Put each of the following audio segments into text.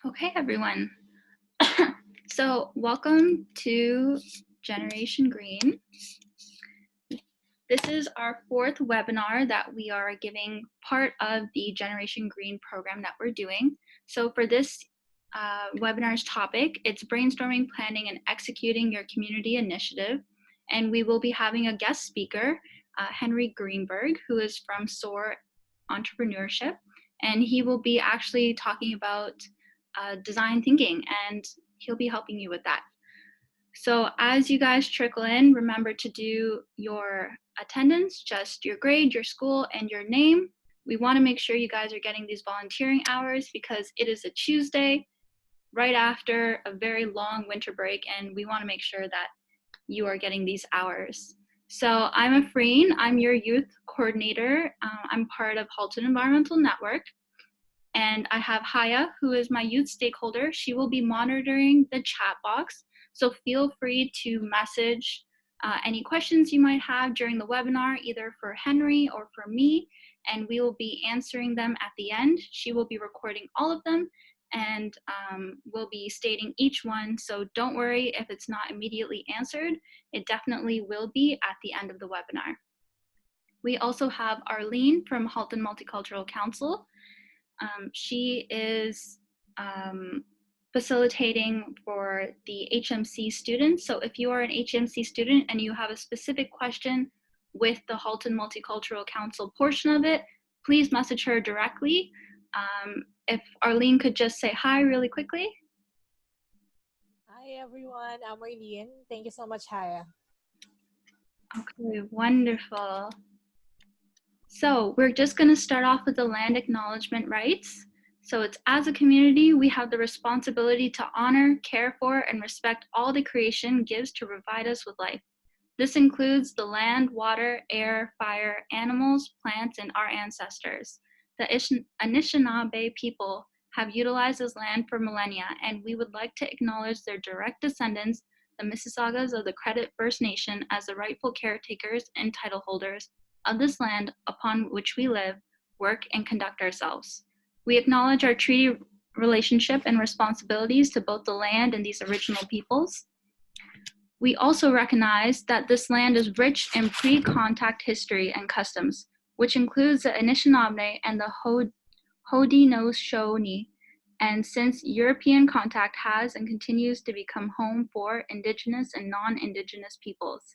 Okay, everyone. So welcome to Generation Green. This is our fourth webinar that we are giving part of the Generation Green program that we're doing. So for this webinar's topic, it's brainstorming, planning, and executing your community initiative. And we will be having a guest speaker, Henry Greenberg, who is from SOAR Entrepreneurship. And he will be actually talking about design thinking, and he'll be helping you with that. So as you guys trickle in, remember to do your attendance, just your grade, your school, and your name. We want to make sure you guys are getting these volunteering hours because it is a Tuesday right after a very long winter break, and we want to make sure that you are getting these hours. So I'm Afreen, I'm your youth coordinator. I'm part of Halton Environmental Network. And I have Haya, who is my youth stakeholder. She will be monitoring the chat box. So feel free to message any questions you might have during the webinar, either for Henry or for me, and we will be answering them at the end. She will be recording all of them and we'll be stating each one. So don't worry if it's not immediately answered. It definitely will be at the end of the webinar. We also have Arlene from Halton Multicultural Council. She is facilitating for the HMC students. So if you are an HMC student and you have a specific question with the Halton Multicultural Council portion of it, please message her directly. If Arlene could just say hi really quickly. Hi everyone, I'm Arlene. Thank you so much, Haya. Okay, wonderful. So we're just going to start off with the land acknowledgement rights. So it's as a community, we have the responsibility to honor, care for, and respect all the creation gives to provide us with life. This includes the land, water, air, fire, animals, plants, and our ancestors. The Anishinaabe people have utilized this land for millennia, and we would like to acknowledge their direct descendants, the Mississaugas of the Credit First Nation, as the rightful caretakers and title holders of this land upon which we live, work, and conduct ourselves. We acknowledge our treaty relationship and responsibilities to both the land and these original peoples. We also recognize that this land is rich in pre-contact history and customs, which includes the Anishinaabe and the Haudenosaunee, and since European contact has and continues to become home for Indigenous and non-Indigenous peoples.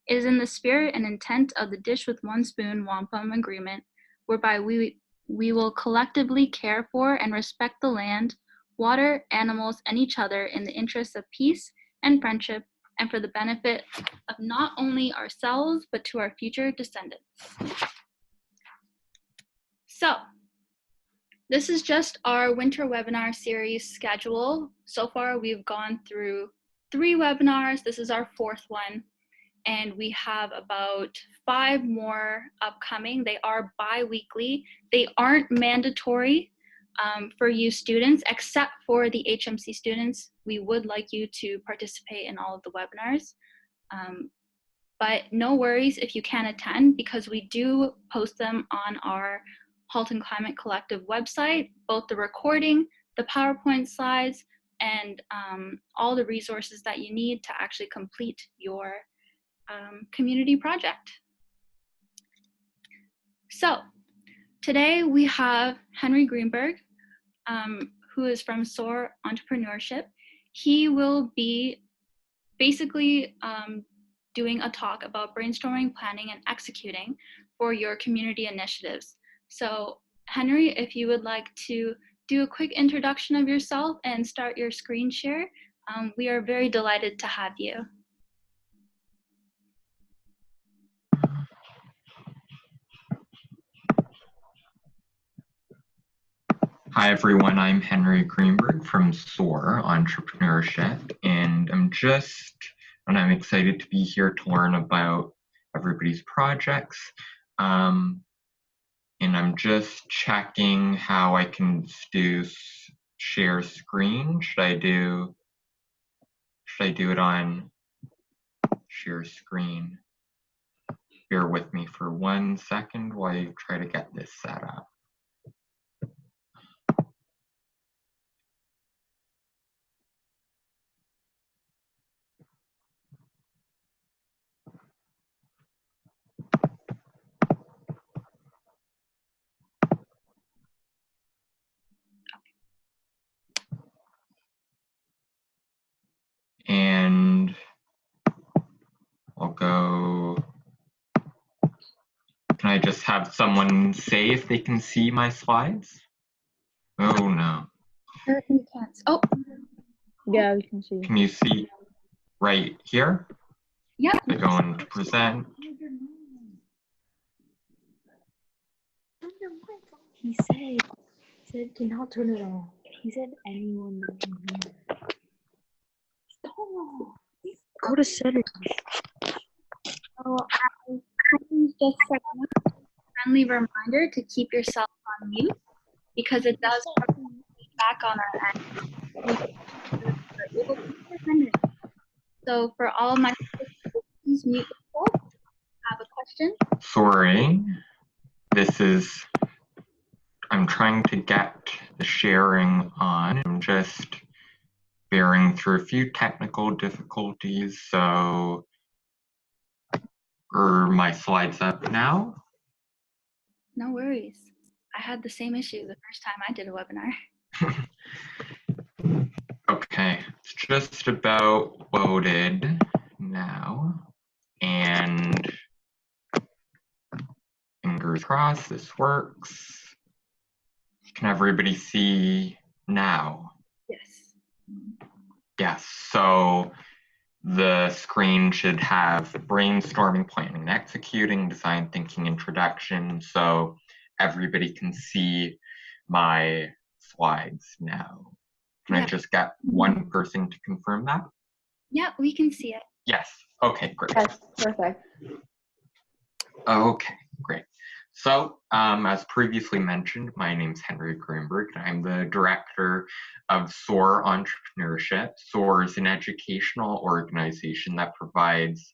It is in the spirit and intent of the Dish with One Spoon Wampum Agreement, whereby we will collectively care for and respect the land, water, animals, and each other in the interests of peace and friendship, and for the benefit of not only ourselves, but to our future descendants. So, this is just our winter webinar series schedule. So far, we've gone through 3 webinars. This is our 4th one. And we have about 5 more upcoming. They are bi-weekly. They aren't mandatory for you students, except for the HMC students. We would like you to participate in all of the webinars. But no worries if you can't attend, because we do post them on our Halton Climate Collective website, both the recording, the PowerPoint slides, and all the resources that you need to actually complete your community project. So today we have Henry Greenberg, who is from SOAR Entrepreneurship. He will be basically doing a talk about brainstorming, planning, and executing for your community initiatives. So Henry, if you would like to do a quick introduction of yourself and start your screen share, we are very delighted to have you. Hi everyone, I'm Henry Greenberg from SOAR Entrepreneurship, and I'm excited to be here to learn about everybody's projects. And I'm just checking how I can do share screen. Should I do it on share screen? Bear with me for 1 second while I try to get this set up. Can I just have someone say if they can see my slides? Oh no. You can't. Oh. Yeah, we can see. Can you see right here? Yep. I go into present. He said do not turn it off. He said anyone that can hear. Stop. Go to settings. So just a friendly reminder to keep yourself on mute because it does have feedback on our end. So for all my please mute yourself. Have a question? Sorry. I'm trying to get the sharing on. I'm just bearing through a few technical difficulties, so are my slides up now? No worries. I had the same issue the first time I did a webinar. Okay, it's just about loaded now, and fingers crossed this works. Can everybody see now? Yes. Yes, so the screen should have brainstorming, planning, and executing, design thinking, introduction, so everybody can see my slides now. Can I just get one person to confirm that? Yeah, we can see it. Yes. Okay, great. Yes, perfect. Okay, great. So, as previously mentioned, my name is Henry Greenberg, and I'm the director of SOAR Entrepreneurship. SOAR is an educational organization that provides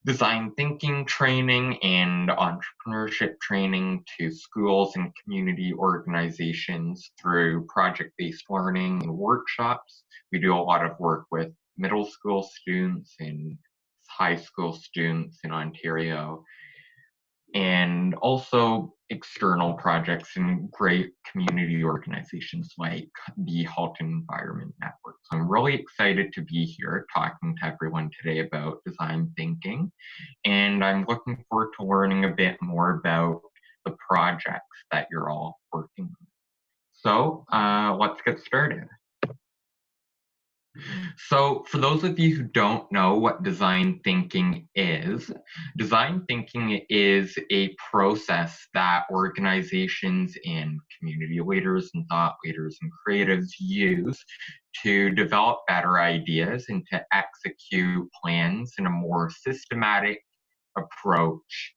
design thinking training and entrepreneurship training to schools and community organizations through project-based learning and workshops. We do a lot of work with middle school students and high school students in Ontario, and also external projects and great community organizations like the Halton Environment Network. So I'm really excited to be here talking to everyone today about design thinking, and I'm looking forward to learning a bit more about the projects that you're all working on. So let's get started. So for those of you who don't know what design thinking is a process that organizations and community leaders and thought leaders and creatives use to develop better ideas and to execute plans in a more systematic approach,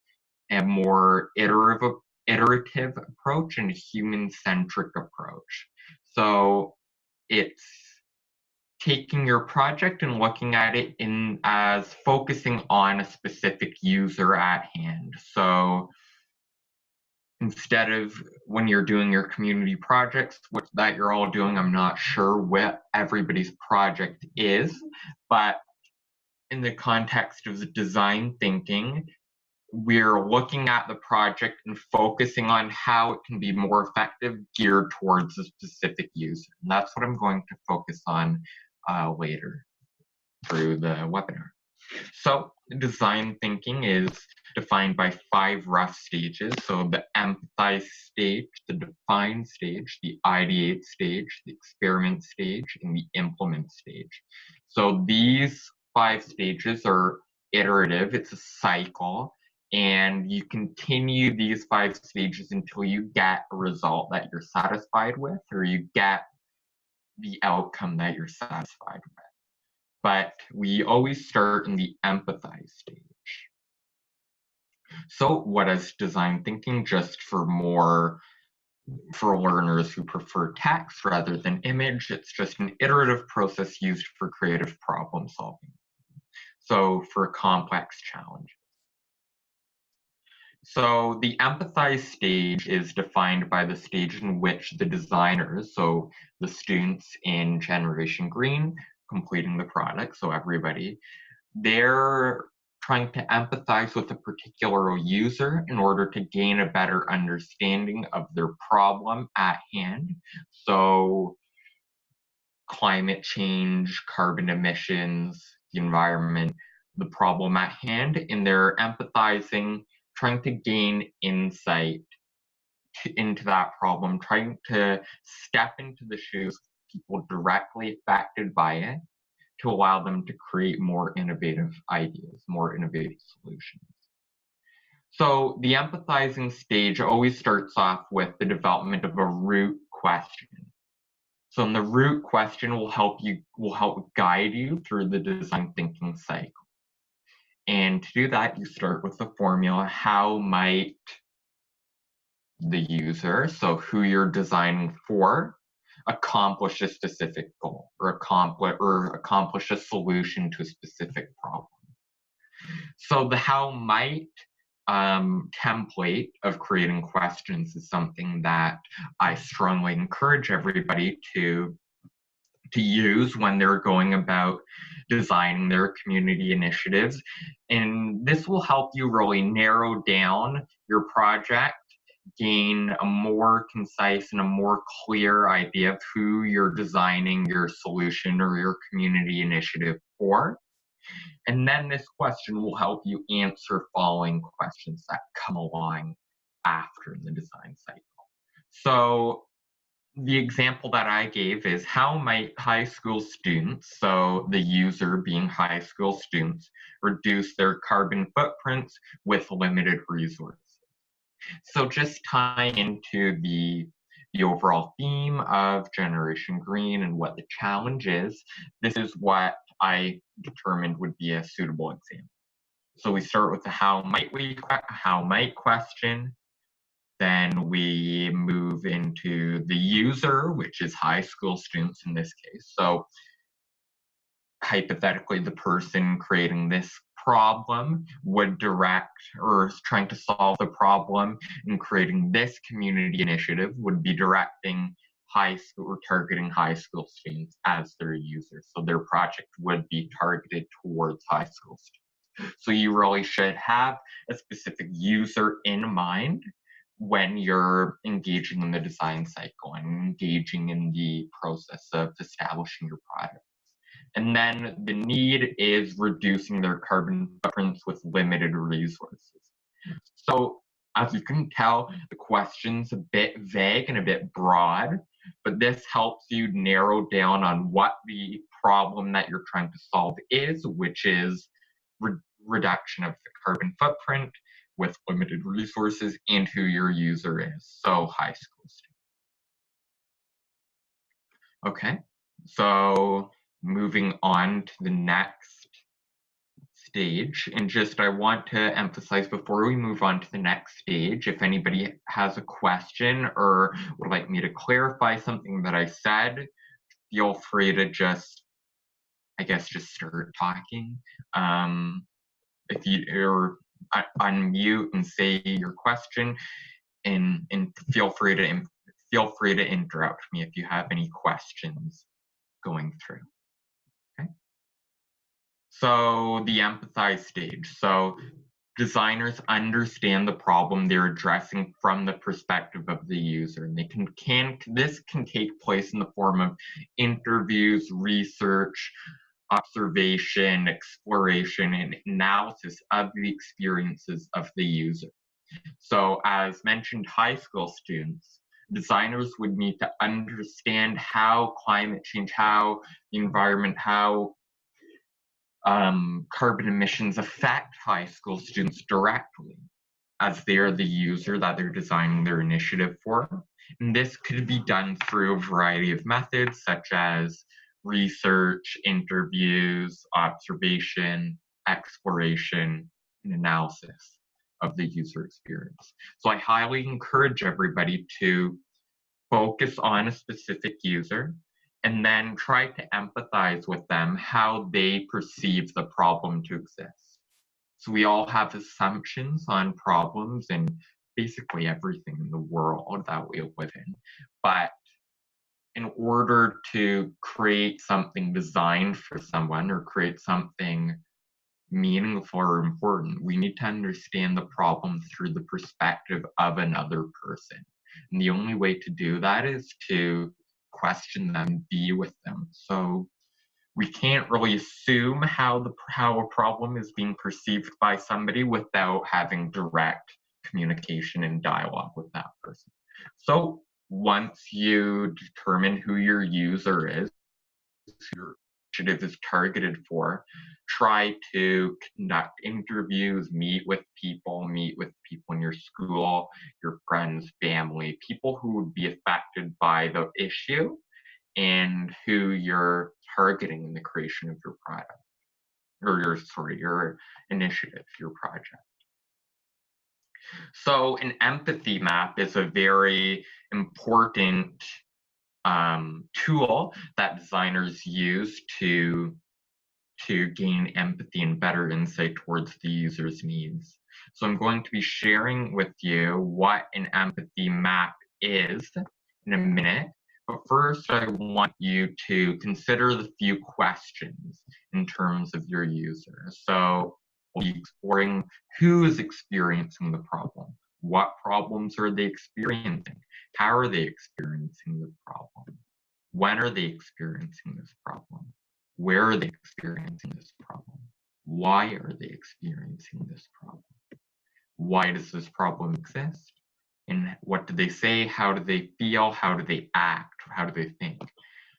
a more iterative approach, and a human-centric approach. So it's taking your project and looking at it as focusing on a specific user at hand. So instead of when you're doing your community projects, what that you're all doing, I'm not sure what everybody's project is, but in the context of the design thinking, we're looking at the project and focusing on how it can be more effective, geared towards a specific user. And that's what I'm going to focus on later through the webinar. So design thinking is defined by 5 rough stages. So the empathize stage, the define stage, the ideate stage, the experiment stage, and the implement stage. So these 5 stages are iterative, it's a cycle, and you continue these 5 stages until you get a result that you're satisfied with, or you get the outcome that you're satisfied with. But we always start in the empathize stage. So what is design thinking? Just for learners who prefer text rather than image, it's just an iterative process used for creative problem solving. So for complex challenges. So the empathize stage is defined by the stage in which the designers, so the students in Generation Green, completing the product, so everybody, they're trying to empathize with a particular user in order to gain a better understanding of their problem at hand. So climate change, carbon emissions, the environment, the problem at hand, and they're empathizing trying to gain insight into that problem, trying to step into the shoes of people directly affected by it to allow them to create more innovative ideas, more innovative solutions. So the empathizing stage always starts off with the development of a root question. So the root question will help guide you through the design thinking cycle. And to do that, you start with the formula, how might the user, so who you're designing for, accomplish a specific goal or accomplish a solution to a specific problem. So the how might template of creating questions is something that I strongly encourage everybody to use when they're going about designing their community initiatives. And this will help you really narrow down your project, gain a more concise and a more clear idea of who you're designing your solution or your community initiative for. And then this question will help you answer following questions that come along after the design cycle. So the example that I gave is, how might high school students, so the user being high school students, reduce their carbon footprints with limited resources? So just tying into the overall theme of Generation Green and what the challenge is, this is what I determined would be a suitable example. So we start with the how might question, then we move into the user, which is high school students in this case. So hypothetically, the person creating this problem would direct, or is trying to solve the problem and creating this community initiative would be directing high school or targeting high school students as their users. So their project would be targeted towards high school students. So you really should have a specific user in mind when you're engaging in the design cycle and engaging in the process of establishing your product. And then the need is reducing their carbon footprints with limited resources. So as you can tell, the question's a bit vague and a bit broad, but this helps you narrow down on what the problem that you're trying to solve is, which is reduction of the carbon footprint with limited resources, and who your user is, so high school students. Okay, so moving on to the next stage, and just I want to emphasize before we move on to the next stage, if anybody has a question or would like me to clarify something that I said, feel free to just, I guess, just start talking. If you unmute and say your question, and feel free to interrupt me if you have any questions going through. Okay. So the empathize stage. So designers understand the problem they're addressing from the perspective of the user, and this can take place in the form of interviews, research, observation, exploration, and analysis of the experiences of the user. So as mentioned, high school students, designers would need to understand how climate change, how the environment, how carbon emissions affect high school students directly, as they're the user that they're designing their initiative for. And this could be done through a variety of methods, such as research, interviews, observation, exploration, and analysis of the user experience. So I highly encourage everybody to focus on a specific user and then try to empathize with them how they perceive the problem to exist. So we all have assumptions on problems and basically everything in the world that we live in. But in order to create something designed for someone or create something meaningful or important, we need to understand the problem through the perspective of another person. And the only way to do that is to question them, be with them. So we can't really assume how a problem is being perceived by somebody without having direct communication and dialogue with that person. So once you determine who your user is, who your initiative is targeted for, try to conduct interviews, meet with people in your school, your friends, family, people who would be affected by the issue and who you're targeting in the creation of your product, or your initiative, your project. So an empathy map is a very important tool that designers use to gain empathy and better insight towards the user's needs. So I'm going to be sharing with you what an empathy map is in a minute. But first, I want you to consider the few questions in terms of your user. So we'll be exploring who is experiencing the problem. What problems are they experiencing? How are they experiencing the problem? When are they experiencing this problem? Where are they experiencing this problem? Why are they experiencing this problem? Why does this problem exist? And what do they say? How do they feel? How do they act? How do they think?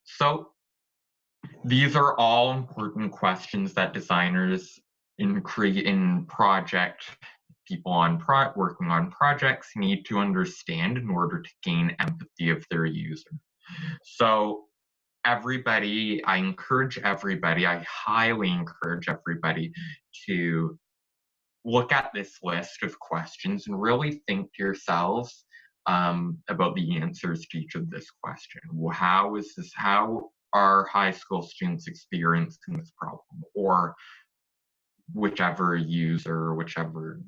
So these are all important questions that designers in project people working on projects need to understand in order to gain empathy of their user. So everybody, I highly encourage everybody to look at this list of questions and really think to yourselves about the answers to each of this question. How are high school students experiencing this problem? Or whichever user, whichever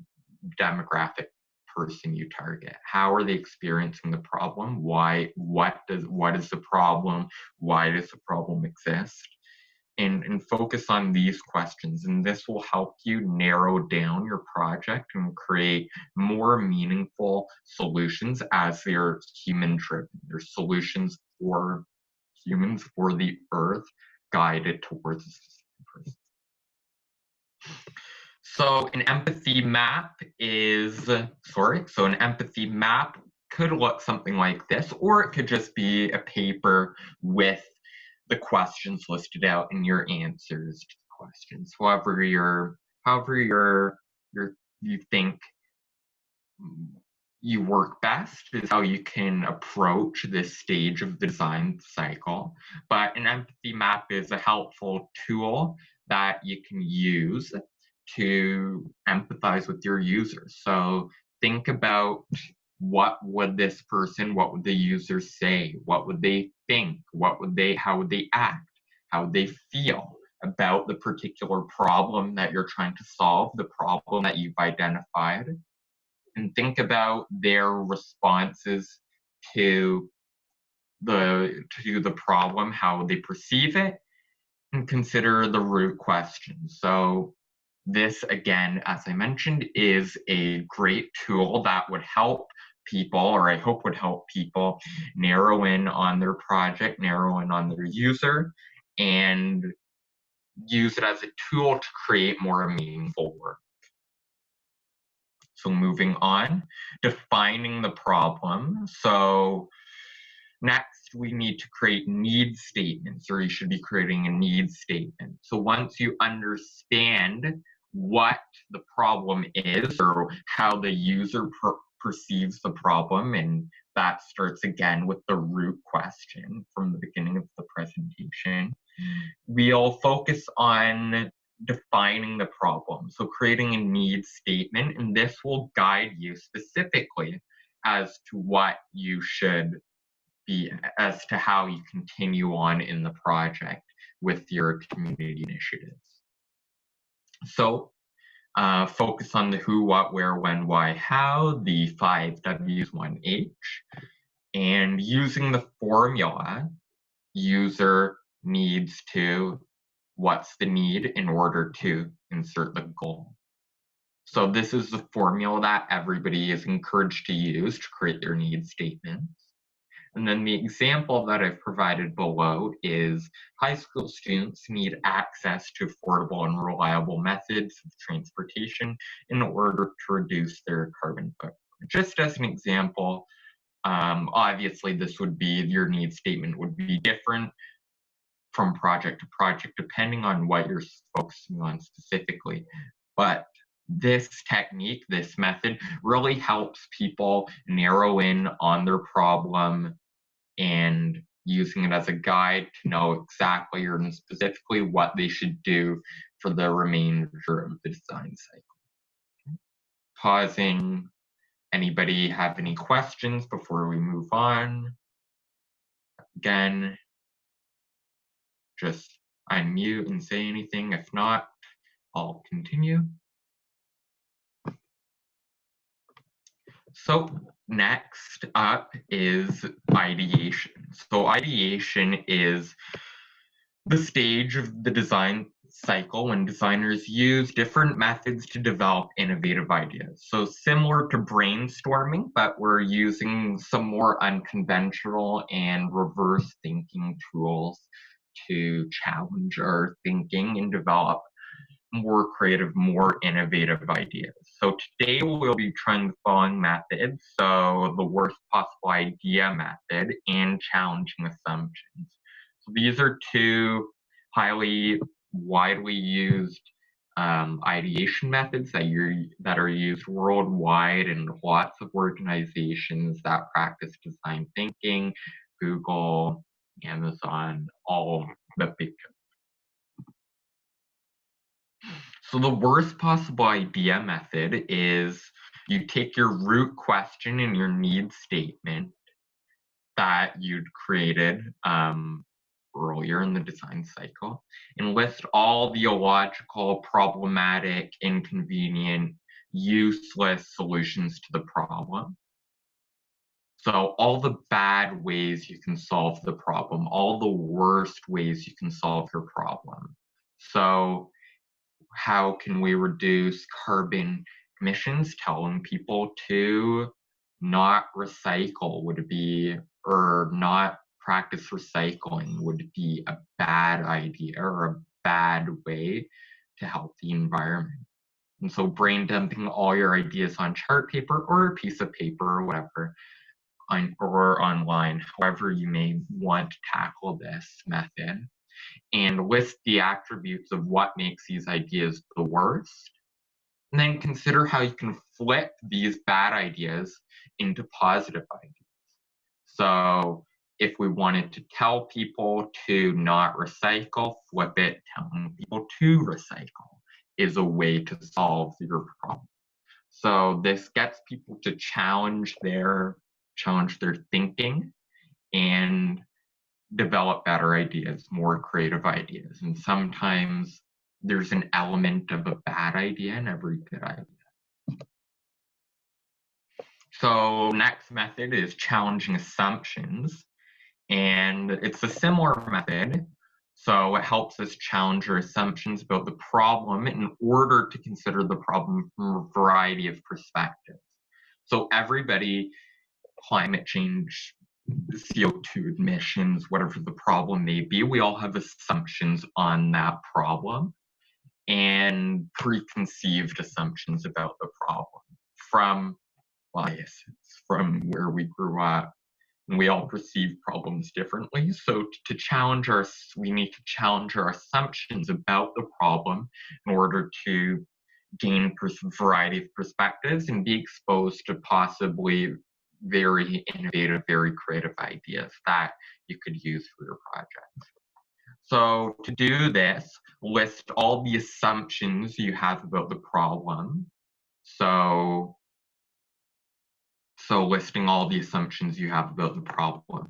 demographic person you target. How are they experiencing the problem? What is the problem? Why does the problem exist? And focus on these questions, and this will help you narrow down your project and create more meaningful solutions as they're human-driven. They're solutions for humans, for the earth, guided towards a specific person. So an empathy map could look something like this, or it could just be a paper with the questions listed out and your answers to the questions. However you think you work best is how you can approach this stage of the design cycle. But an empathy map is a helpful tool that you can use to empathize with your users. So think about what would the user say? What would they think? How would they act? How would they feel about the particular problem that you're trying to solve, the problem that you've identified? And think about their responses to the problem, how they perceive it, and consider the root question. So this, again, as I mentioned, is a great tool that would help people, or I hope would help people, narrow in on their project, narrow in on their user, and use it as a tool to create more meaningful work. So moving on, defining the problem. So next, we need to create need statements, or you should be creating a need statement. So once you understand what the problem is, or how the user perceives the problem, and that starts again with the root question from the beginning of the presentation, we'll focus on defining the problem. So creating a need statement, and this will guide you specifically as to what you should be, as to how you continue on in the project with your community initiatives. So focus on the who, what, where, when, why, how, the 5 W's, 1 H, and using the formula, user needs to, what's the need in order to insert the goal. So this is the formula that everybody is encouraged to use to create their need statements. And then the example that I've provided below is high school students need access to affordable and reliable methods of transportation in order to reduce their carbon footprint. Just as an example, obviously this would be, your need statement would be different from project to project depending on what you're focusing on specifically. But this technique, this method, really helps people narrow in on their problem and using it as a guide to know exactly or specifically what they should do for the remainder of the design cycle. Pausing. Anybody have any questions before we move on? Again, just unmute and say anything. If not, I'll continue. So next up is ideation. So ideation is the stage of the design cycle when designers use different methods to develop innovative ideas. So similar to brainstorming, but we're using some more unconventional and reverse thinking tools to challenge our thinking and develop more creative, more innovative ideas. So today we'll be trying the following methods. So the worst possible idea method and challenging assumptions. So these are two highly widely used ideation methods that are used worldwide in lots of organizations that practice design thinking, Google, Amazon, all the big. So the worst possible idea method is you take your root question in your need statement that you'd created earlier in the design cycle and list all the illogical, problematic, inconvenient, useless solutions to the problem. So all the bad ways you can solve the problem, all the worst ways you can solve your problem. So how can we reduce carbon emissions? Telling people to not recycle would be, or not practice recycling would be a bad idea or a bad way to help the environment. And so brain dumping all your ideas on chart paper or a piece of paper or whatever, or online, however you may want to tackle this method, and list the attributes of what makes these ideas the worst. And then consider how you can flip these bad ideas into positive ideas. So if we wanted to tell people to not recycle, flip it, telling people to recycle is a way to solve your problem. So this gets people to challenge their thinking and develop better ideas, more creative ideas. And sometimes there's an element of a bad idea in every good idea. So next method is challenging assumptions. And it's a similar method. So it helps us challenge our assumptions about the problem in order to consider the problem from a variety of perspectives. So everybody, climate change, CO2 emissions, whatever the problem may be, we all have assumptions on that problem and preconceived assumptions about the problem from biases, from where we grew up. And we all perceive problems differently. So to challenge we need to challenge our assumptions about the problem in order to gain a variety of perspectives and be exposed to possibly very innovative, very creative ideas that you could use for your project. So to do this, list all the assumptions you have about the problem. So listing all the assumptions you have about the problem.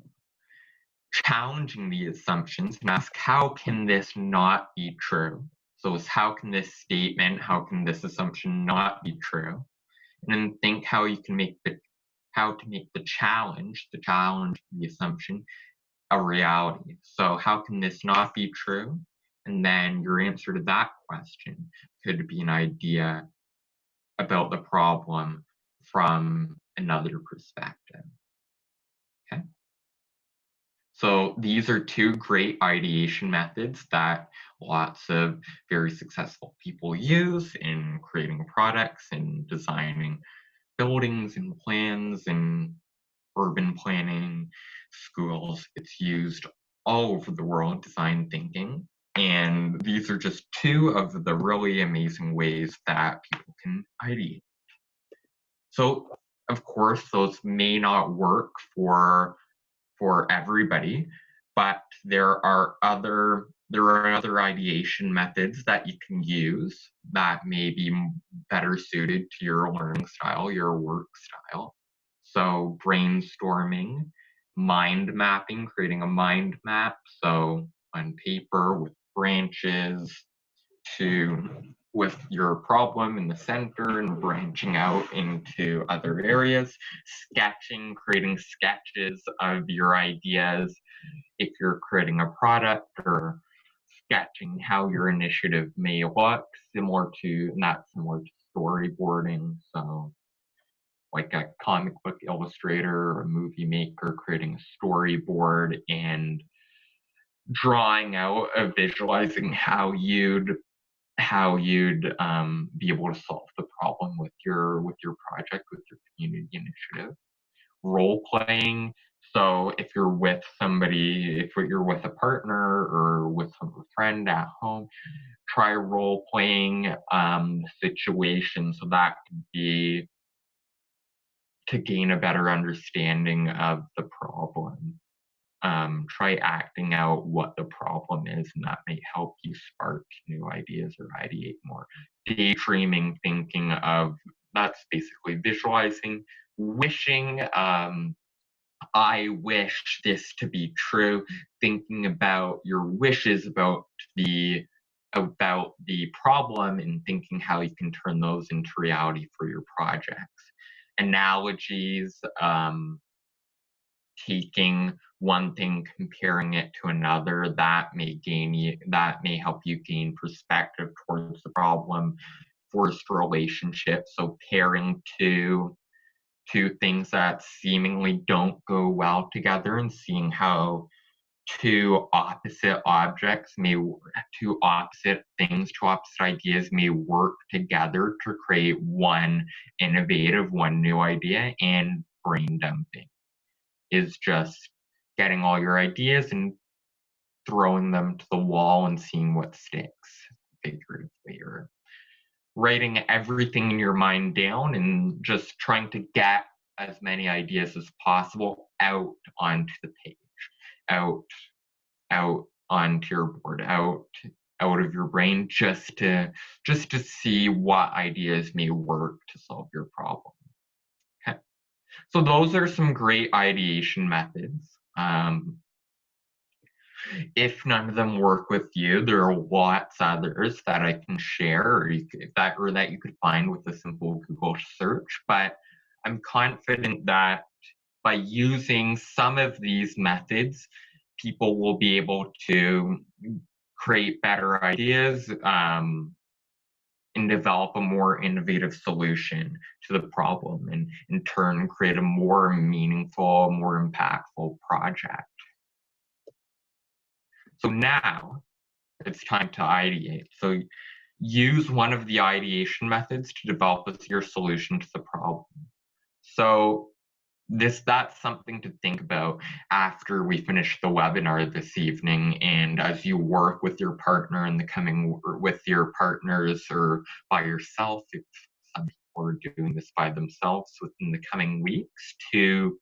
Challenging the assumptions and ask, how can this not be true? So it's how can this statement, how can this assumption not be true? And then think how you can make the challenge, the assumption, a reality. So how can this not be true? And then your answer to that question could be an idea about the problem from another perspective. Okay. So these are two great ideation methods that lots of very successful people use in creating products and designing buildings and plans and urban planning, schools. It's used all over the world, design thinking. And these are just two of the really amazing ways that people can ideate. So, of course, those may not work for everybody, but there are other ideation methods that you can use that may be better suited to your learning style, your work style. So brainstorming, mind mapping, creating a mind map, so on paper with branches to with your problem in the center and branching out into other areas, sketching, creating sketches of your ideas if you're creating a product, or sketching how your initiative may look, similar to storyboarding. So like a comic book illustrator or a movie maker creating a storyboard and drawing out, visualizing how you'd be able to solve the problem with your project, with your community initiative. Role playing. So if you're with somebody, if you're with a partner or with a friend at home, try role playing the situation. So that could be to gain a better understanding of the problem. Try acting out what the problem is, and that may help you spark new ideas or ideate more. Daydreaming, thinking of, that's basically visualizing, wishing, I wish this to be true, thinking about your wishes about the problem and thinking how you can turn those into reality for your projects. Analogies, taking one thing, comparing it to another, that may help you gain perspective towards the problem. Forced relationships, so pairing two things that seemingly don't go well together and seeing how two opposite things, two opposite ideas may work together to create one new idea. And brain dumping is just getting all your ideas and throwing them to the wall and seeing what sticks, figuratively, or writing everything in your mind down and just trying to get as many ideas as possible out onto the page, out onto your board, out of your brain, just to see what ideas may work to solve your problem. Okay. So those are some great ideation methods. If none of them work with you, there are lots others that I can share, or that you could find with a simple Google search. But I'm confident that by using some of these methods, people will be able to create better ideas, and develop a more innovative solution to the problem, and in turn create a more meaningful, more impactful project. So now it's time to ideate. So use one of the ideation methods to develop your solution to the problem. So that's something to think about after we finish the webinar this evening, and as you work with your partner in the coming, or with your partners, or by yourself, if some people are doing this by themselves within the coming weeks, to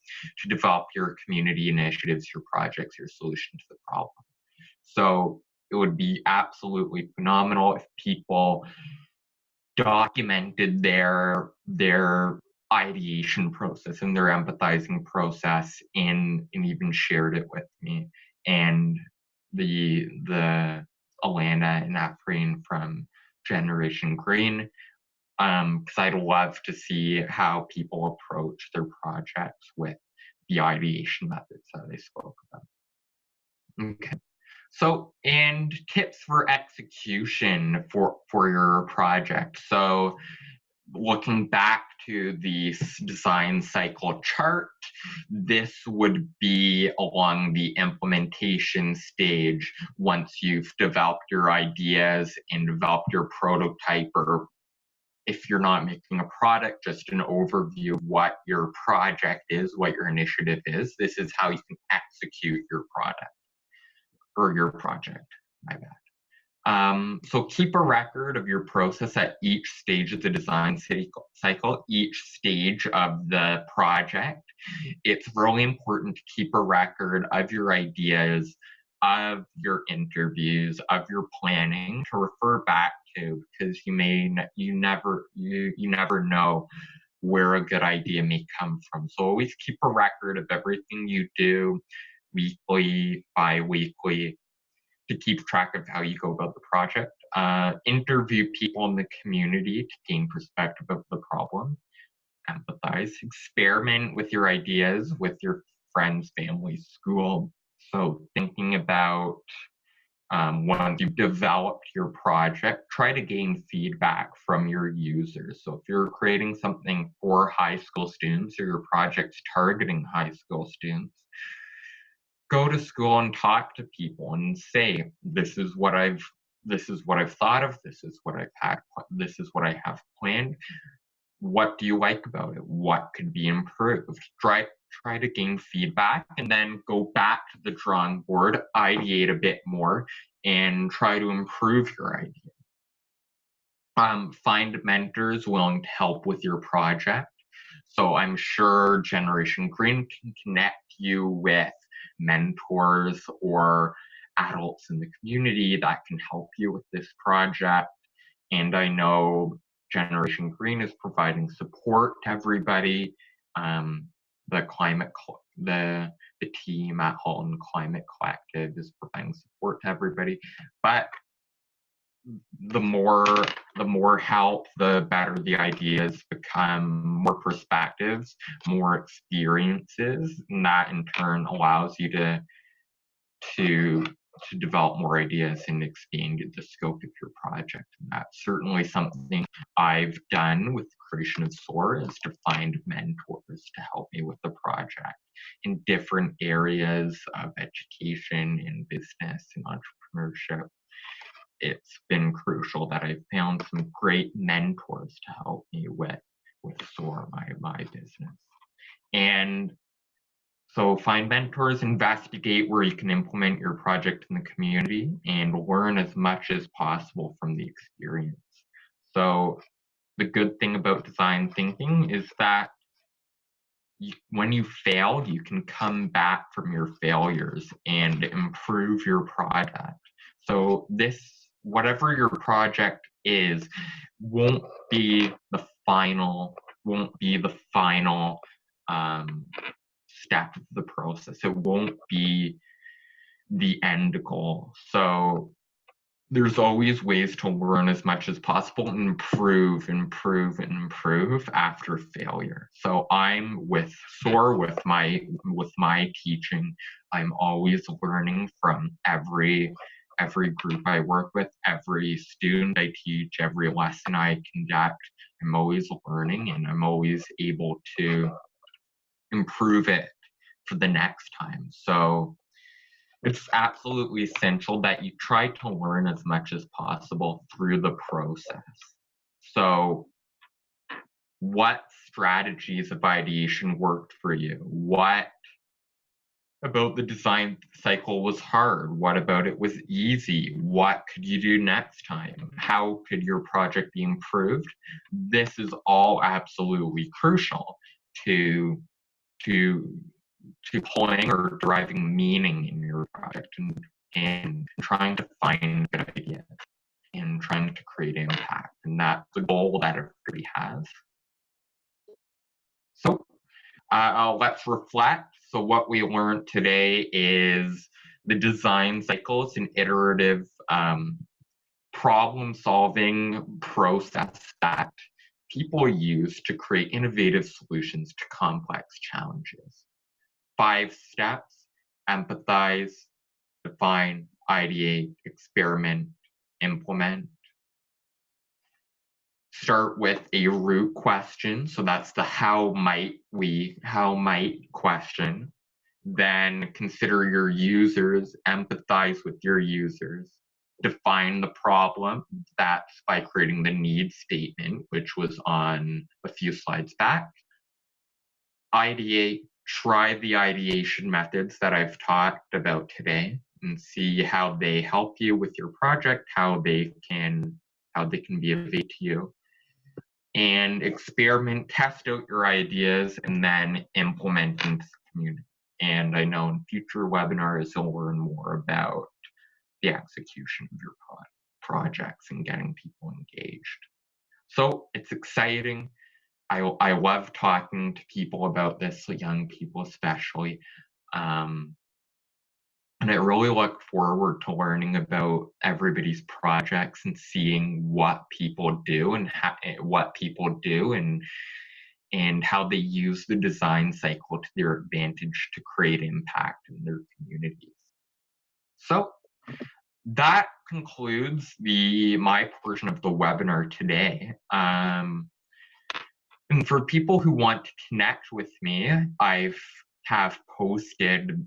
develop your community initiatives, your projects, your solution to the problem. So it would be absolutely phenomenal if people documented their ideation process and their empathizing process and even shared it with me. And the Alana and Afreen from Generation Green, because I'd love to see how people approach their projects with the ideation methods that I spoke about. Okay. So, and tips for execution for your project. So looking back to the design cycle chart, this would be along the implementation stage once you've developed your ideas and developed your prototype, or if you're not making a product, just an overview of what your project is, what your initiative is. This is how you can execute your product or your project, my bad. So keep a record of your process at each stage of the design cycle, each stage of the project. It's really important to keep a record of your ideas, of your interviews, of your planning to refer back to, because you never know where a good idea may come from. So always keep a record of everything you do, weekly, bi-weekly, to keep track of how you go about the project. Interview people in the community to gain perspective of the problem. Empathize, experiment with your ideas with your friends, family, school. So thinking about once you've developed your project, try to gain feedback from your users. So if you're creating something for high school students, or your project's targeting high school students, go to school and talk to people and say, this is what I've thought of, this is what I've had, this is what I have planned. What do you like about it? What could be improved? Try to gain feedback, and then go back to the drawing board, ideate a bit more, and try to improve your idea. Find mentors willing to help with your project. So I'm sure Generation Green can connect you with mentors or adults in the community that can help you with this project. And I know Generation Green is providing support to everybody. The team at Halton Climate Collective is providing support to everybody. But the more help, the better the ideas become, more perspectives, more experiences, and that in turn allows you to develop more ideas and expand the scope of your project. And that's certainly something I've done with the creation of SOAR, is to find mentors to help me with the project in different areas of education and business and entrepreneurship. It's been crucial that I've found some great mentors to help me with SOAR, my business. And so find mentors, investigate where you can implement your project in the community, and learn as much as possible from the experience. So the good thing about design thinking is that when you fail, you can come back from your failures and improve your product. So whatever your project is, won't be the final step of the process. It won't be the end goal. So there's always ways to learn as much as possible and improve after failure. So I'm with SOAR, with my teaching, I'm always learning from every group I work with, every student I teach, every lesson I conduct. I'm always learning, and I'm always able to improve it for the next time. So it's absolutely essential that you try to learn as much as possible through the process. So what strategies of ideation worked for you? What about the design cycle was hard? What about it was easy? What could you do next time? How could your project be improved? This is all absolutely crucial to pulling or deriving meaning in your project, and trying to find good ideas and trying to create impact. And that's the goal that everybody has. So let's reflect. So what we learned today is the design cycle is an iterative problem-solving process that people use to create innovative solutions to complex challenges. 5 steps: empathize, define, ideate, experiment, implement. start with a root question. So that's the how might question. Then consider your users, empathize with your users, define the problem. That's by creating the need statement, which was on a few slides back. Ideate, try the ideation methods that I've talked about today and see how they help you with your project, how they can be of aid to you. And experiment, test out your ideas, and then implement into the community. And I know in future webinars, you'll learn more about the execution of your projects and getting people engaged. So it's exciting. I love talking to people about this, young people especially. And I really look forward to learning about everybody's projects and seeing what people do and how they use the design cycle to their advantage to create impact in their communities. So that concludes my portion of the webinar today. And for people who want to connect with me, I have posted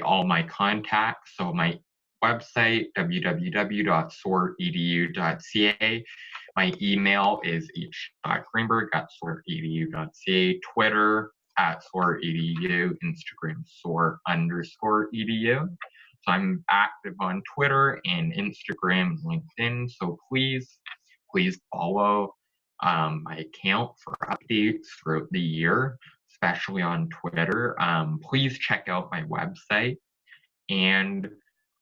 all my contacts. So my website, www.soaredu.ca. My email is h.greenberg@soaredu.ca. Twitter @soaredu. Instagram soar_edu. So I'm active on Twitter and Instagram and LinkedIn. So please follow my account for updates throughout the year, especially on Twitter. Please check out my website and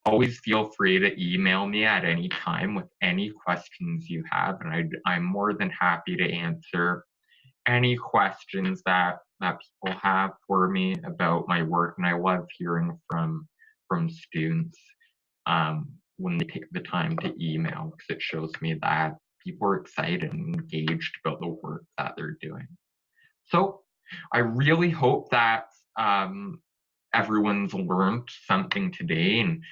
always feel free to email me at any time with any questions you have. And I'm more than happy to answer any questions that people have for me about my work. And I love hearing from students when they take the time to email, because it shows me that people are excited and engaged about the work that they're doing. So I really hope that everyone's learned something today and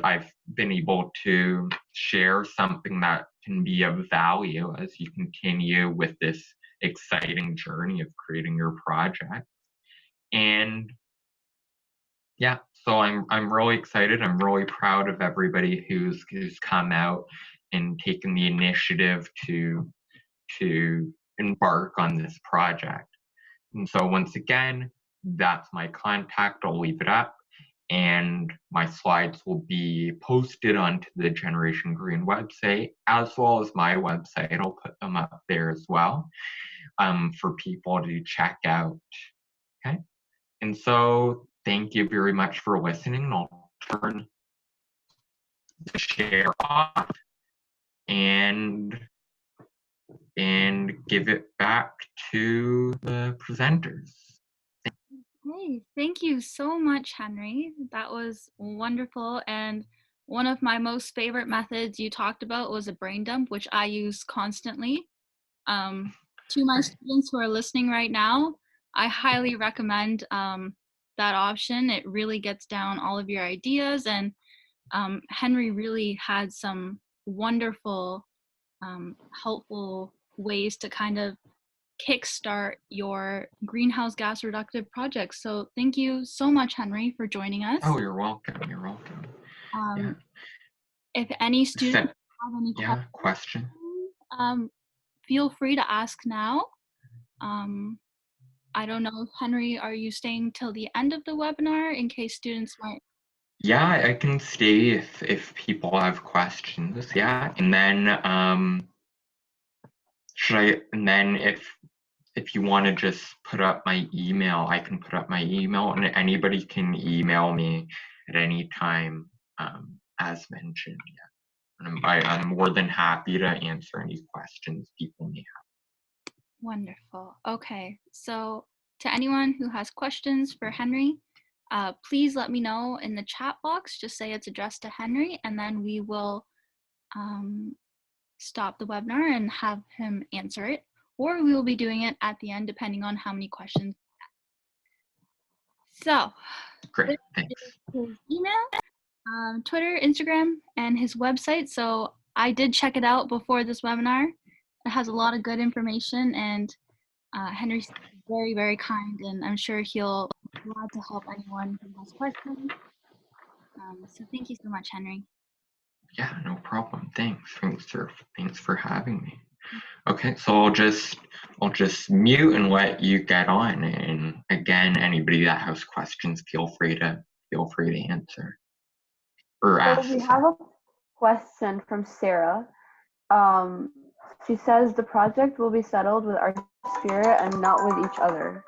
I've been able to share something that can be of value as you continue with this exciting journey of creating your project. And yeah, so I'm really excited. I'm really proud of everybody who's come out and taken the initiative to embark on this project. And so once again, that's my contact. I'll leave it up, and my slides will be posted onto the Generation Green website, as well as my website. I'll put them up there as well for people to check out. Okay, and so thank you very much for listening. I'll turn the share off and give it back to the presenters. Hey, thank you so much, Henry. That was wonderful. And one of my most favorite methods you talked about was a brain dump, which I use constantly. To my students who are listening right now, I highly recommend that option. It really gets down all of your ideas, and Henry really had some wonderful, helpful ways to kind of kickstart your greenhouse gas reductive projects. So thank you so much, Henry, for joining us. Oh, you're welcome. You're welcome. Yeah. If any students have any questions, feel free to ask now. I don't know, Henry, are you staying till the end of the webinar in case students might? Yeah, I can stay if people have questions. Yeah, and then if you want to just put up my email, I can put up my email, and anybody can email me at any time, as mentioned. Yeah, and I'm more than happy to answer any questions people may have. Wonderful. Okay, so to anyone who has questions for Henry, please let me know in the chat box. Just say it's addressed to Henry, and then we will stop the webinar and have him answer it, or we will be doing it at the end depending on how many questions. So, great, thanks. His email, Twitter, Instagram, and his website. So I did check it out before this webinar. It has a lot of good information, and Henry's very, very kind, and I'm sure he'll be glad to help anyone who has questions. So thank you so much, Henry. Yeah, no problem. Thanks for having me. Okay, so I'll just mute and let you get on. And again, anybody that has questions, feel free to answer or So ask. we have a question from Sarah. She says the project will be settled with our spirit and not with each other.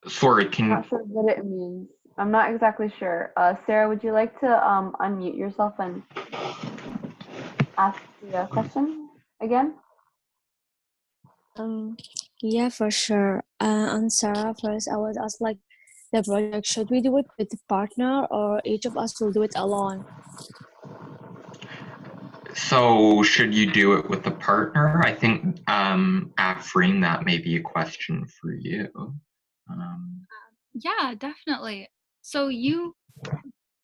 Sorry, I'm not sure what it means. I'm not exactly sure. Sarah, would you like to unmute yourself and ask the question again? Yeah, for sure. And Sarah, first I was asked like the project, should we do it with a partner or each of us will do it alone? So should you do it with a partner? I think, Afreen, that may be a question for you. Yeah, definitely. So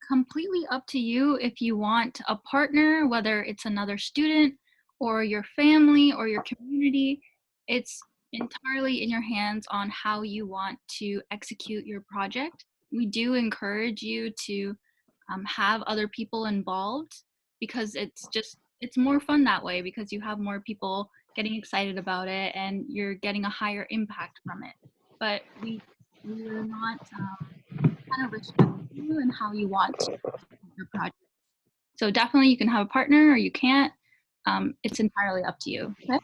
completely up to you if you want a partner, whether it's another student or your family or your community. It's entirely in your hands on how you want to execute your project. We do encourage you to have other people involved because it's more fun that way because you have more people getting excited about it and you're getting a higher impact from it. But we're not kind of restricting you and how you want to execute your project. So definitely you can have a partner or you can't. It's entirely up to you. Okay?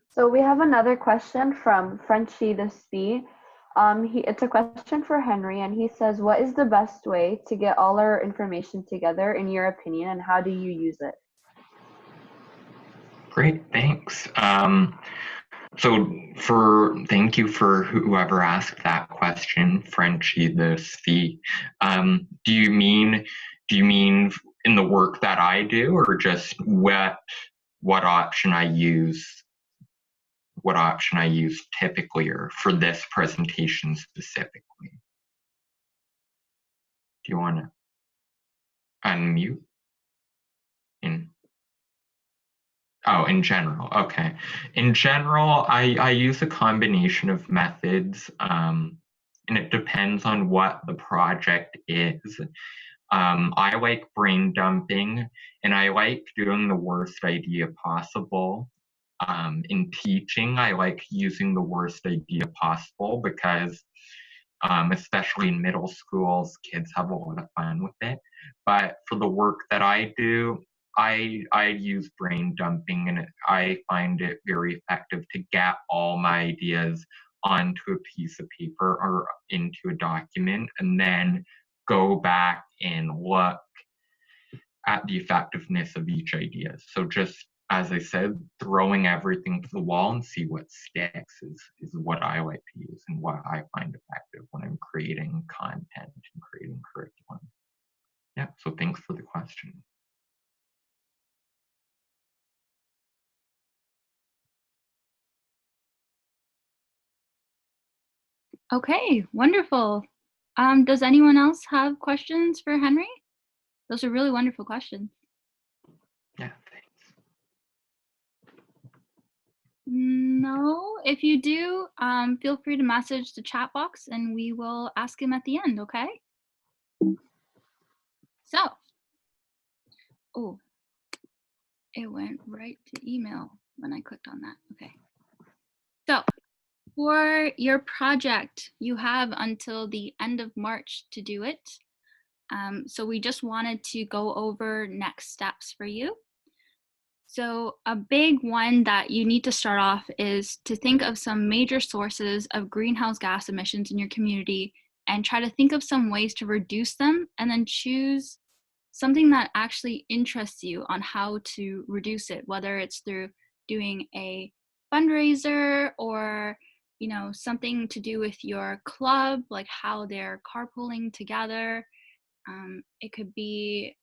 So we have another question from Frenchie the Spee. It's a question for Henry, and he says, what is the best way to get all our information together, in your opinion, and how do you use it? Great, thanks. Thank you for whoever asked that question, Frenchie the Spee. Do you mean in the work that I do, or just what option I use? What option I use typically, or for this presentation specifically? Do you want to unmute? In general, okay. In general, I use a combination of methods, and it depends on what the project is. I like brain dumping, and I like doing the worst idea possible. In teaching, I like using the worst idea possible because, especially in middle schools, kids have a lot of fun with it. But for the work that I do, I use brain dumping, and I find it very effective to get all my ideas onto a piece of paper or into a document, and then go back and look at the effectiveness of each idea. So just as I said, throwing everything to the wall and see what sticks is what I like to use and what I find effective when I'm creating content and creating curriculum. Yeah, so thanks for the question. Okay, wonderful. Does anyone else have questions for Henry? Those are really wonderful questions. Yeah, thanks. No, if you do, feel free to message the chat box and we will ask him at the end, okay? So, oh, it went right to email when I clicked on that, okay. So, for your project, you have until the end of March to do it. So we just wanted to go over next steps for you. So a big one that you need to start off is to think of some major sources of greenhouse gas emissions in your community and try to think of some ways to reduce them, and then choose something that actually interests you on how to reduce it, whether it's through doing a fundraiser or something to do with your club, like how they're carpooling together. It could be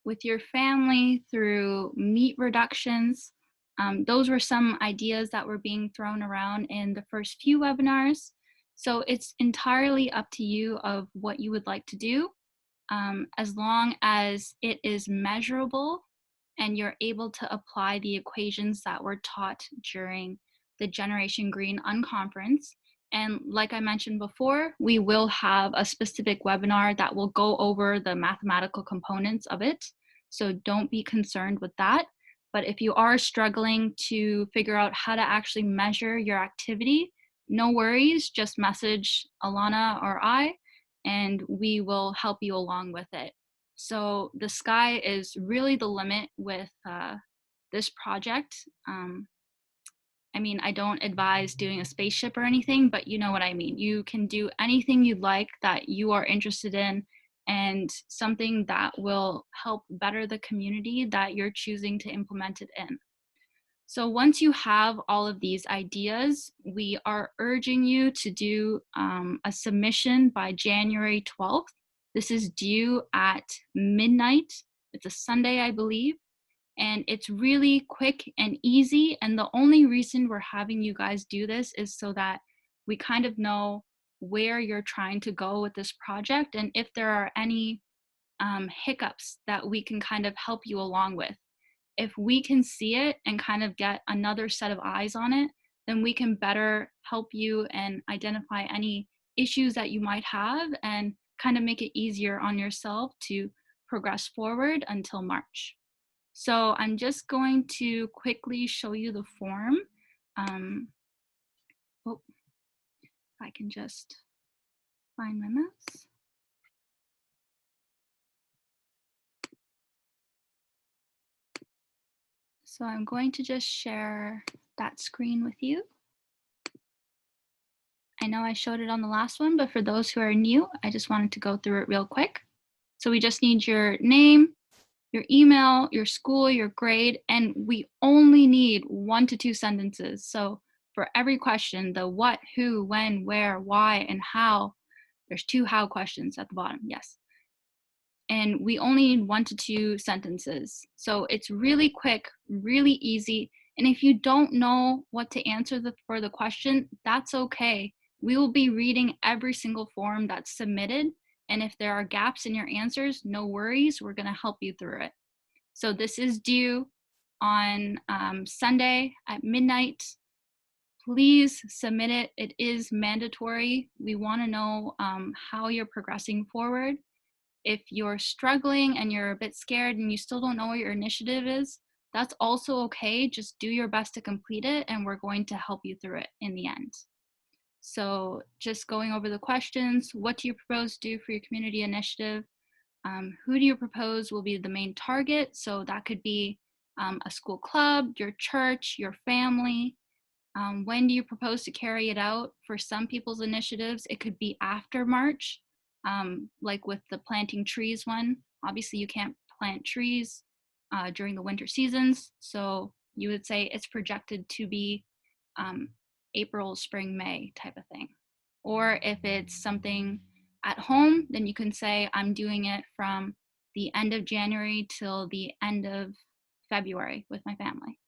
with your family through meat reductions. Those were some ideas that were being thrown around in the first few webinars. So it's entirely up to you of what you would like to do, as long as it is measurable and you're able to apply the equations that were taught during the Generation Green Unconference. And like I mentioned before, we will have a specific webinar that will go over the mathematical components of it. So don't be concerned with that. But if you are struggling to figure out how to actually measure your activity, no worries, just message Alana or I, and we will help you along with it. So the sky is really the limit with this project. I mean, I don't advise doing a spaceship or anything, but you know what I mean. You can do anything you'd like that you are interested in, and something that will help better the community that you're choosing to implement it in. So once you have all of these ideas, we are urging you to do a submission by January 12th. This is due at midnight. It's a Sunday, I believe. And it's really quick and easy. And the only reason we're having you guys do this is so that we kind of know where you're trying to go with this project, and if there are any hiccups that we can kind of help you along with. If we can see it and kind of get another set of eyes on it, then we can better help you and identify any issues that you might have and kind of make it easier on yourself to progress forward until March. So I'm just going to quickly show you the form. Oh, if I can just find my mouse. So I'm going to just share that screen with you. I know I showed it on the last one, but for those who are new, I just wanted to go through it real quick. So we just need your name, your email, your school, your grade, and we only need 1 to 2 sentences. So for every question, the what, who, when, where, why, and how, there's 2 how questions at the bottom, yes. And we only need 1 to 2 sentences. So it's really quick, really easy. And if you don't know what to answer for the question, that's okay. We will be reading every single form that's submitted. And if there are gaps in your answers, no worries, we're gonna help you through it. So this is due on Sunday at midnight. Please submit it. It is mandatory. We wanna know how you're progressing forward. If you're struggling and you're a bit scared and you still don't know what your initiative is, that's also okay. Just do your best to complete it, and we're going to help you through it in the end. So just going over the questions, what do you propose to do for your community initiative? Who do you propose will be the main target? So that could be a school club, your church, your family. When do you propose to carry it out? For some people's initiatives, it could be after March, like with the planting trees one. Obviously, you can't plant trees during the winter seasons, so you would say it's projected to be April, spring, May type of thing. Or if it's something at home, then you can say I'm doing it from the end of January till the end of February with my family.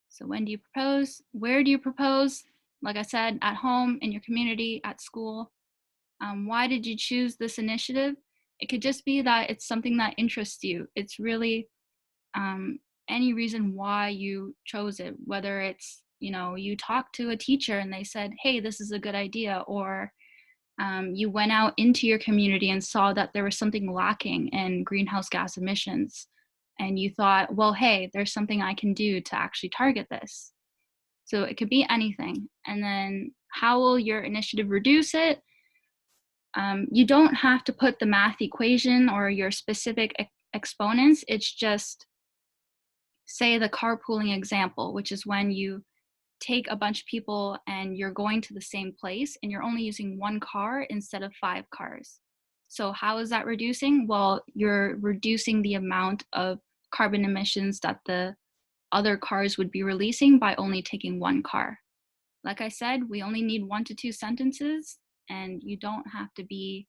So when do you propose? Where do you propose? Like I said, at home, in your community, at school. Why did you choose this initiative? It could just be that it's something that interests you. It's really any reason why you chose it, whether it's, you know, you talked to a teacher and they said, hey, this is a good idea, or you went out into your community and saw that there was something lacking in greenhouse gas emissions, and you thought, well, hey, there's something I can do to actually target this. So it could be anything. And then how will your initiative reduce it? You don't have to put the math equation or your specific exponents. It's just, say, the carpooling example, which is when you take a bunch of people and you're going to the same place and you're only using 1 car instead of 5 cars. So how is that reducing? Well, you're reducing the amount of carbon emissions that the other cars would be releasing by only taking 1 car. Like I said, we only need 1 to 2 sentences, and you don't have to be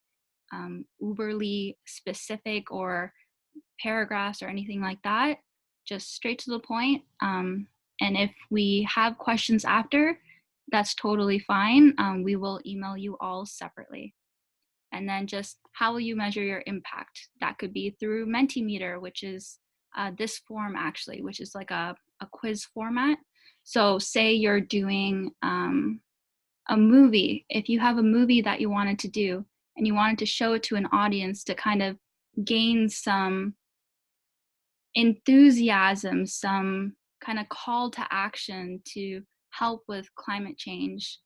uberly specific or paragraphs or anything like that. Just straight to the point. And if we have questions after, that's totally fine. We will email you all separately. And then just how will you measure your impact? That could be through Mentimeter, which is this form actually, which is like a quiz format. So say you're doing a movie. If you have a movie that you wanted to do and you wanted to show it to an audience to kind of gain some enthusiasm, some kind of call to action to help with climate change,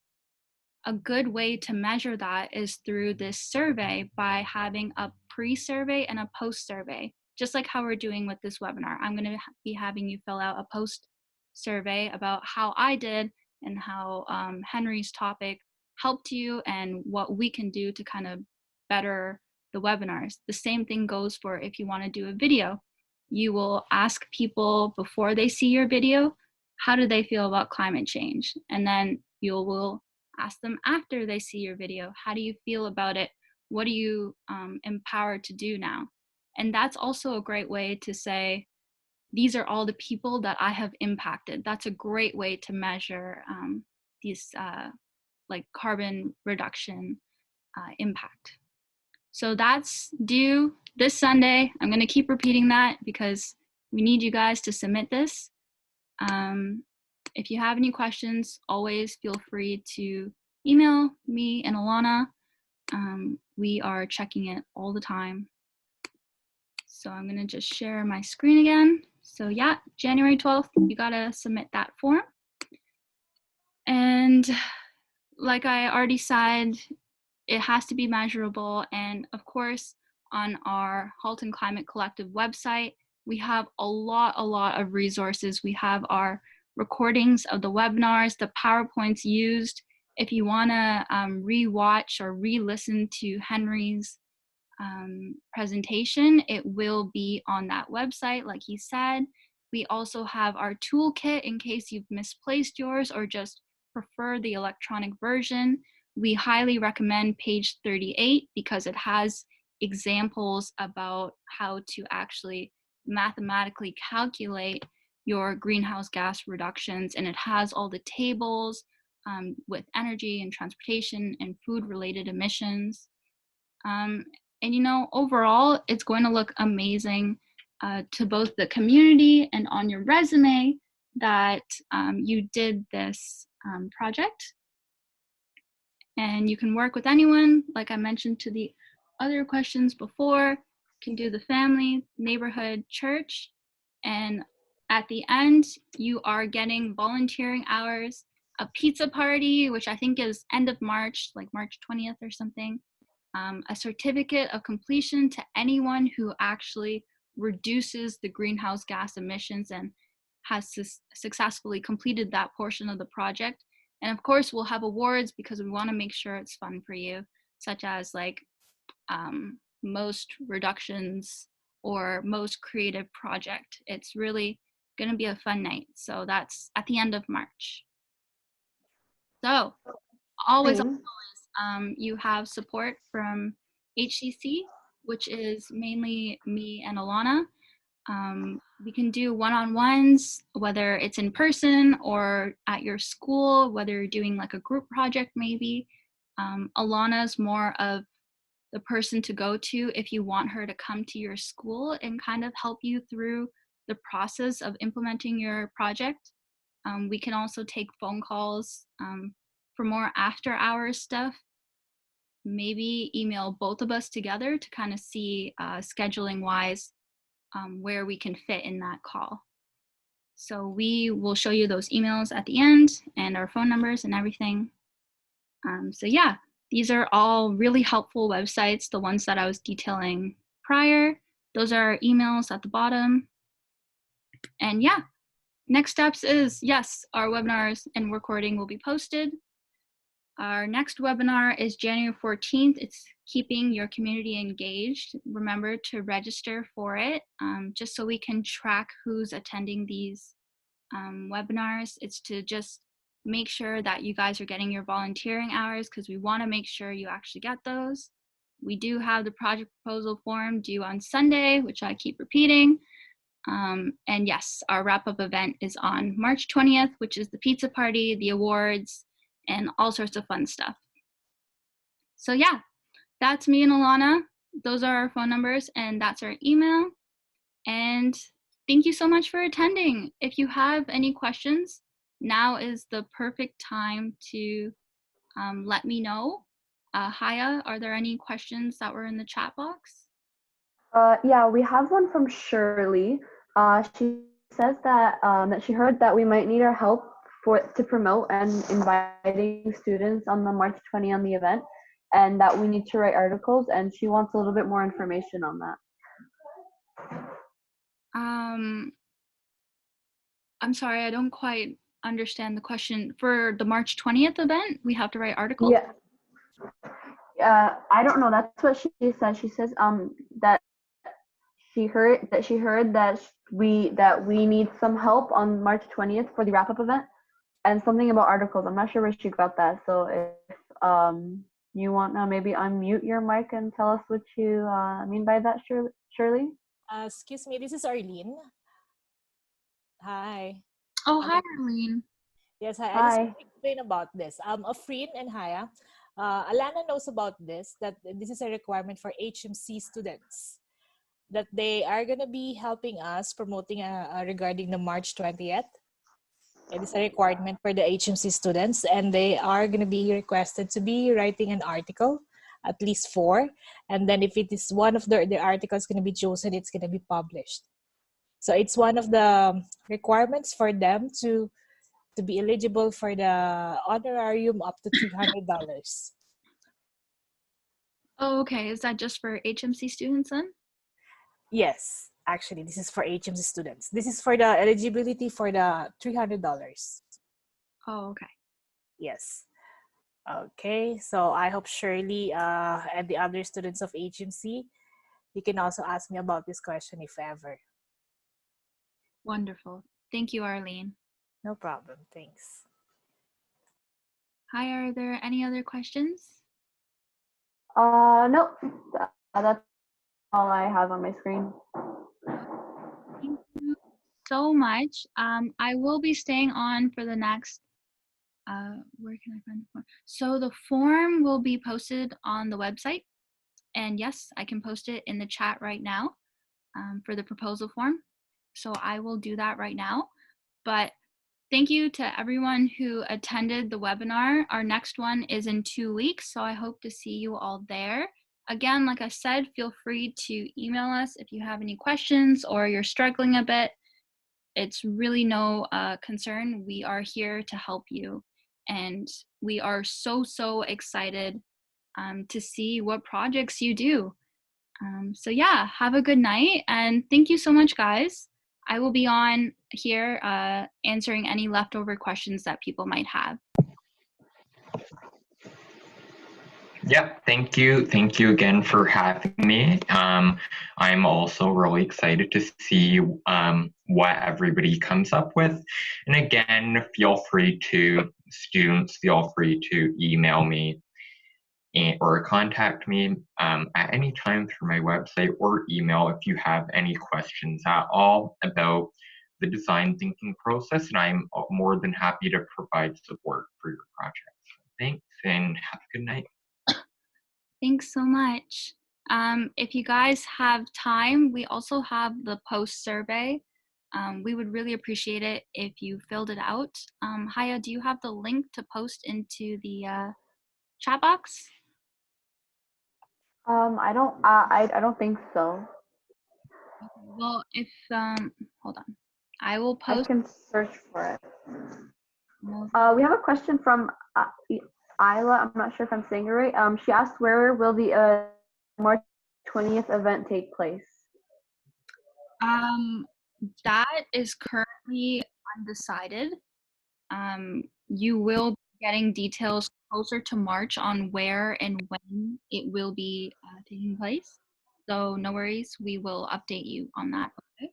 a good way to measure that is through this survey by having a pre-survey and a post-survey. Just like how we're doing with this webinar, I'm going to be having you fill out a post-survey about how I did and how Henry's topic helped you and what we can do to kind of better the webinars. The same thing goes for if you want to do a video. You will ask people before they see your video, how do they feel about climate change? And then you will ask them after they see your video, how do you feel about it? What are you empowered to do now? And that's also a great way to say, these are all the people that I have impacted. That's a great way to measure these like carbon reduction impact. So that's due this Sunday. I'm going to keep repeating that because we need you guys to submit this. If you have any questions, always feel free to email me and Alana. We are checking it all the time. So I'm gonna just share my screen again. So yeah, January 12th, you gotta submit that form. And like I already said, it has to be measurable. And of course, on our Halton Climate Collective website, we have a lot of resources. We have our recordings of the webinars, the PowerPoints used. If you wanna re-watch or re-listen to Henry's presentation, it will be on that website, like he said. We also have our toolkit in case you've misplaced yours or just prefer the electronic version. We highly recommend page 38 because it has examples about how to actually mathematically calculate your greenhouse gas reductions, and it has all the tables with energy and transportation and food related emissions. And you know, overall, it's going to look amazing to both the community and on your resume that you did this project. And you can work with anyone, like I mentioned to the other questions before, can do the family, neighborhood, church, and at the end, you are getting volunteering hours, a pizza party, which I think is end of March, like March 20th or something, a certificate of completion to anyone who actually reduces the greenhouse gas emissions and has successfully completed that portion of the project. And of course, we'll have awards because we want to make sure it's fun for you, such as like most reductions or most creative project. It's really going to be a fun night. So that's at the end of March. So always, you have support from HCC, which is mainly me and Alana. We can do one-on-ones, whether it's in person or at your school, whether you're doing like a group project maybe. Alana's more of the person to go to if you want her to come to your school and kind of help you through the process of implementing your project. We can also take phone calls for more after hours stuff. Maybe email both of us together to kind of see scheduling wise where we can fit in that call. So we will show you those emails at the end and our phone numbers and everything. So yeah, these are all really helpful websites, the ones that I was detailing prior. Those are our emails at the bottom. And yeah, next steps is, yes, our webinars and recording will be posted. Our next webinar is January 14th. It's keeping your community engaged. Remember to register for it, just so we can track who's attending these webinars. It's to just make sure that you guys are getting your volunteering hours because we want to make sure you actually get those. We do have the project proposal form due on Sunday, which I keep repeating. And yes, our wrap-up event is on March 20th, which is the pizza party, the awards, and all sorts of fun stuff. So yeah, that's me and Alana. Those are our phone numbers and that's our email. And thank you so much for attending. If you have any questions, now is the perfect time to let me know. Haya, are there any questions that were in the chat box? Yeah, we have one from Shirley. She says that she heard that we might need our help to promote and inviting students on the March 20 on the event, and that we need to write articles, and she wants a little bit more information on that. I'm sorry, I don't quite understand the question. For the March 20th event, we have to write articles? Yeah. I don't know. That's what she says. She says that she heard that we need some help on March 20th for the wrap-up event, and something about articles. I'm not sure where she got that. So if you want to maybe unmute your mic and tell us what you mean by that, Shirley? Excuse me, this is Arlene. Hi. Oh, hi, Arlene. Yes, hi. I Hi. just want to explain about this. Afreen and Haya, Alana knows about this, that this is a requirement for HMC students, that they are going to be helping us promoting regarding the March 20th. It is a requirement for the HMC students, and they are going to be requested to be writing an article, at least 4. And then if it is one of the articles going to be chosen, it's going to be published. So it's one of the requirements for them to be eligible for the honorarium up to $300. Oh, okay. Is that just for HMC students then? Yes, actually, this is for HMC students. This is for the eligibility for the $300. Oh, okay. Yes. Okay, so I hope Shirley and the other students of HMC, you can also ask me about this question if ever. Wonderful. Thank you, Arlene. No problem. Thanks. Hi, are there any other questions? No, that's all I have on my screen. Thank you so much. I will be staying on for the next, where can I find the form? So the form will be posted on the website. And yes, I can post it in the chat right now for the proposal form. So I will do that right now. But thank you to everyone who attended the webinar. Our next one is in 2 weeks, so I hope to see you all there. Again, like I said, feel free to email us if you have any questions or you're struggling a bit. It's really no concern. We are here to help you. And we are so excited to see what projects you do. So yeah, have a good night and thank you so much, guys. I will be on here answering any leftover questions that people might have. Yeah, thank you. Thank you again for having me. I'm also really excited to see what everybody comes up with. And again, students feel free to email me or contact me at any time through my website or email if you have any questions at all about the design thinking process, and I'm more than happy to provide support for your project. Thanks and have a good night. Thanks so much. If you guys have time, we also have the post survey. We would really appreciate it if you filled it out. Haya, do you have the link to post into the chat box? I don't think so. Well, if hold on, I will I post. can search for it. We have a question from Isla. I'm not sure if I'm saying it right. She asked, where will the March 20th event take place? That is currently undecided. You will be getting details closer to March on where and when it will be taking place. So no worries, we will update you on that. Okay.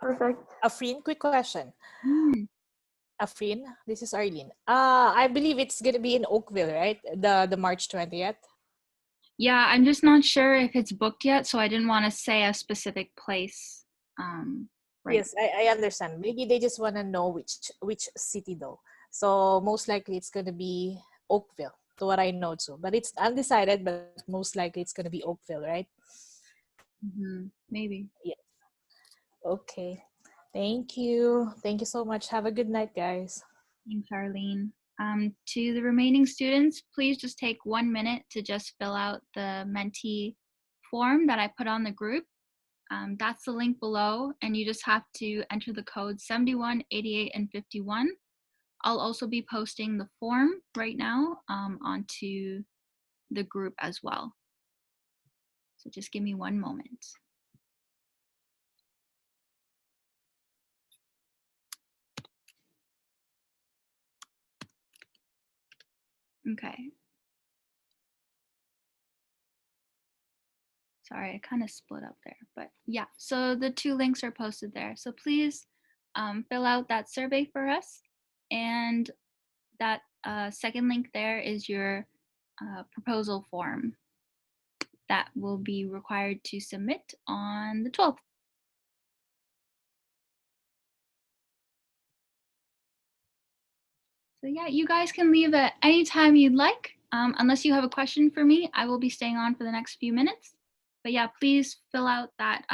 Perfect. Afreen, quick question. Mm. Afreen, this is Arlene. I believe it's going to be in Oakville, right? The March 20th. Yeah, I'm just not sure if it's booked yet, so I didn't want to say a specific place. right? Yes, I understand. Maybe they just want to know which city though. So most likely it's gonna be Oakville, to what I know too. But it's undecided, but most likely it's gonna be Oakville, right? Maybe. Yeah. Okay. Thank you. Thank you so much. Have a good night, guys. Thanks, Arlene. To the remaining students, please just take 1 minute to just fill out the mentee form that I put on the group. That's the link below, and you just have to enter the code 71, 88, and 51. I'll also be posting the form right now onto the group as well. So just give me 1 moment. Okay. Sorry, I kind of split up there, but yeah, so the 2 links are posted there. So please fill out that survey for us. And that second link there is your proposal form that will be required to submit on the 12th. So yeah, you guys can leave at any time you'd like. Unless you have a question for me, I will be staying on for the next few minutes. But yeah, please fill out that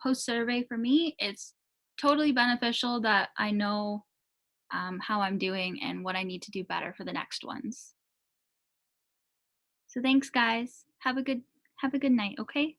post survey for me. It's totally beneficial that I know how I'm doing and what I need to do better for the next ones. So thanks, guys. Have a good night, okay?